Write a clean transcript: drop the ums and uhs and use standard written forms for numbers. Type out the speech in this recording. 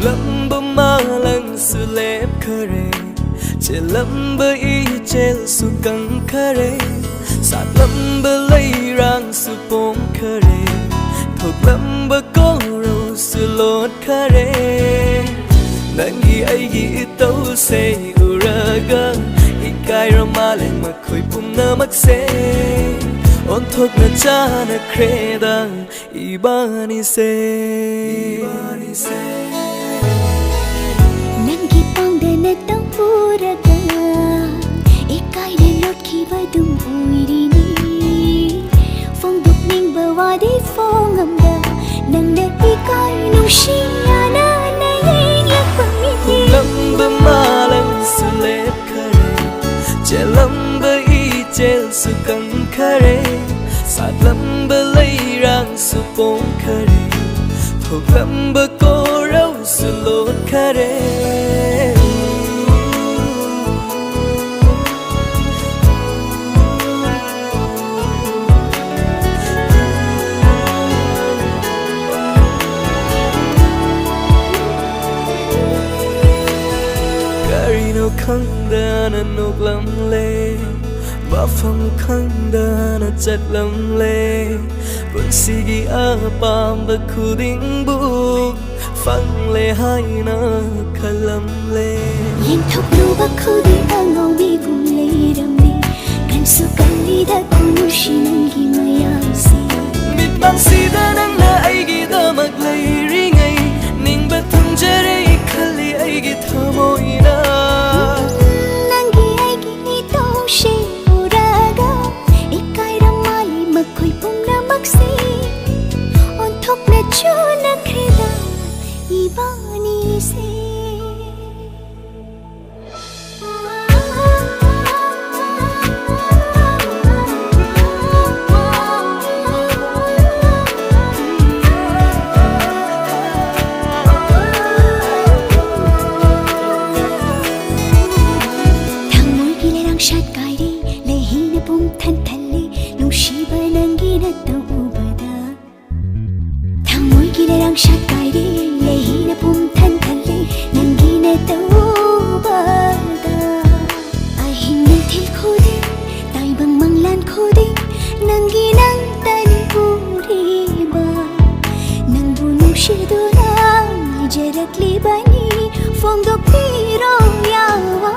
lamba malang sulep khare che lamba I chel su kang khare sat lamba lay rang su pom khare thok lamba ko ro su lot khare nangi ai gi tau se uraga ikai ramale makhoi pum na makse on thok na cha na kreda ibani se nangi pang de na tang puraga ikai de lot ki ba dum uiri ni phong duk ning ba wa de phong am da nang de ikai nu shi ya na na yin ya pang mi lamba malang sulep khare che lamba I chel su kang khare sat lamba lay rang su pom khare thok lamba ko rau su lot khare khang da na nok lam le ba phong khang da na chat lam le bun si gi a pam ba khu ding bu phang le hai na khalam le yin thok lu ba khu di a ngau bi bum le ram ni kan su kan li da ku nu shi nang gi ma ya si mit bang si da nang na ai gi da mak le ri ngai ning ba thum jare khali ai gi thamoi na chona kreda ibani se thangmoi gi le rang shat kai ri le hi na pum than than le nung shi ba nang gi na tau Gile rang shat kai ri le hi na pum than than le nang gi na tau ba da ai hin nang thil khu de tai bang mang lan khu de nang gi nang tan pu ri ba nang bu nu shi do na ai jarak li ba ni phong dok pi ro ya wa